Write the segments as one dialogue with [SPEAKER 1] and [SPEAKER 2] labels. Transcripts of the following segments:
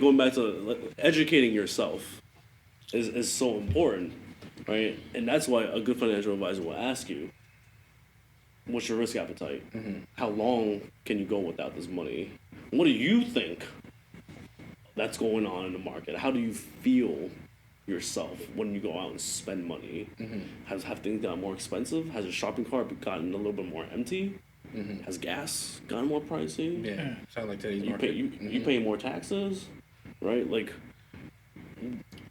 [SPEAKER 1] going back to educating yourself is so important, right? And that's why a good financial advisor will ask you, what's your risk appetite? How long can you go without this money? What do you think that's going on in the market? How do you feel yourself when you go out and spend money? Have things gotten more expensive? Has your shopping cart gotten a little bit more empty? Has gas gotten more pricey?
[SPEAKER 2] Yeah, sound like today's
[SPEAKER 1] You
[SPEAKER 2] market.
[SPEAKER 1] you pay more taxes, right? Like,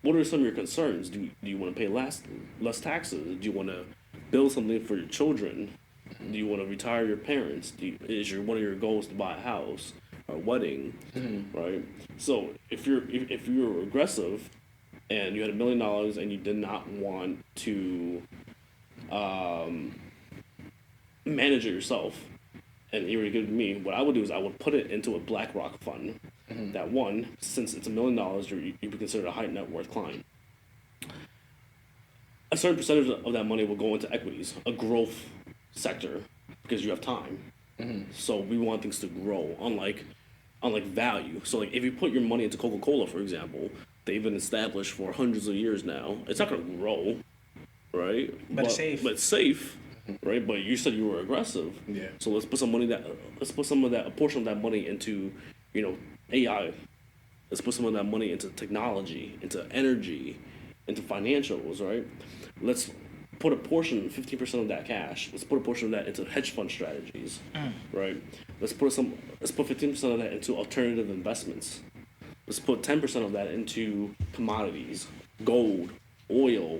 [SPEAKER 1] what are some of your concerns? Do you want to pay less taxes? Do you want to build something for your children? Do you want to retire your parents? Is one of your goals to buy a house or a wedding, right? So if you're aggressive and you had $1 million and you did not want to manage it yourself, and you were to give it to me, what I would do is I would put it into a BlackRock fund. That one, since it's $1 million, you be considered a high net worth client. A certain percentage of that money will go into equities, a growth sector, because you have time. So we want things to grow, unlike value. So like if you put your money into Coca-Cola, for example, they've been established for hundreds of years now. It's not going to grow, right?
[SPEAKER 3] But it's safe.
[SPEAKER 1] But it's safe, right? But you said you were aggressive.
[SPEAKER 2] Yeah.
[SPEAKER 1] So let's put a portion of that money into, AI. Let's put some of that money into technology, into energy, into financials, right? Let's put a portion, 15% of that cash. Let's put a portion of that into hedge fund strategies, right? Let's put 15% of that into alternative investments. Let's put 10% of that into commodities, gold, oil,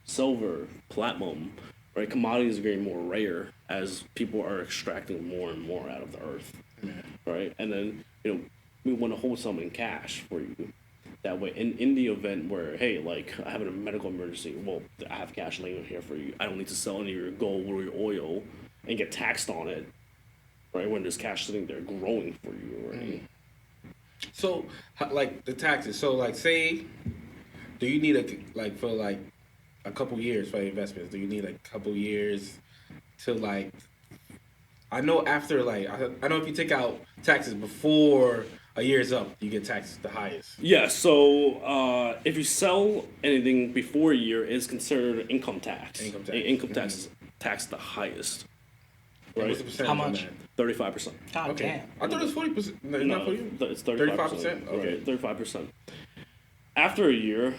[SPEAKER 1] silver, platinum, right? Commodities are getting more rare as people are extracting more and more out of the earth, right? And then, we want to hold some in cash for you. That way, in the event where, hey, like, I have a medical emergency, well, I have cash laying here for you. I don't need to sell any of your gold or your oil and get taxed on it, right? When there's cash sitting there growing for you already.
[SPEAKER 2] So, like the taxes. So, like, say, do you need for a couple years for investments? Do you need a couple years to like? I know after I know if you take out taxes before a year's up, you get taxed the highest.
[SPEAKER 1] Yeah. So if you sell anything before a year, it's considered income tax. Income tax is taxed the highest.
[SPEAKER 2] Right.
[SPEAKER 1] Right.
[SPEAKER 2] What's the percentage
[SPEAKER 3] How
[SPEAKER 2] on
[SPEAKER 3] much?
[SPEAKER 2] that?
[SPEAKER 1] 35%.
[SPEAKER 3] God
[SPEAKER 2] Okay.
[SPEAKER 3] damn.
[SPEAKER 2] I thought it was 40%. No, not for you.
[SPEAKER 1] It's 35%.
[SPEAKER 2] 35%? Okay.
[SPEAKER 1] Right, 35%. After a year,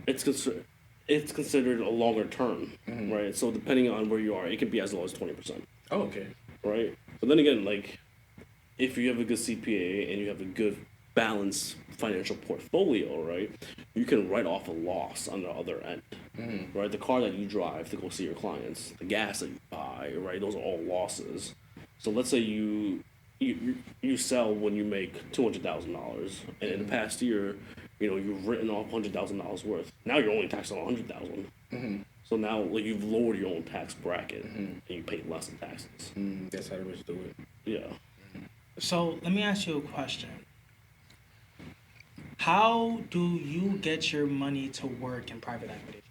[SPEAKER 1] it's considered a longer term, right? So depending on where you are, it can be as low as 20%,
[SPEAKER 2] Oh, okay.
[SPEAKER 1] right? But then again, like, if you have a good CPA and you have a good balanced financial portfolio, right, you can write off a loss on the other end, right? The car that you drive to go see your clients, the gas that you buy, right? Those are all losses. So let's say you sell when you make $200,000, and in the past year, you've written off $100,000 worth. Now you're only taxed on $100,000. So now, like, you've lowered your own tax bracket, and you pay less in taxes.
[SPEAKER 2] That's how the rich do it.
[SPEAKER 1] Yeah.
[SPEAKER 3] So let me ask you a question. How do you get your money to work in private equity?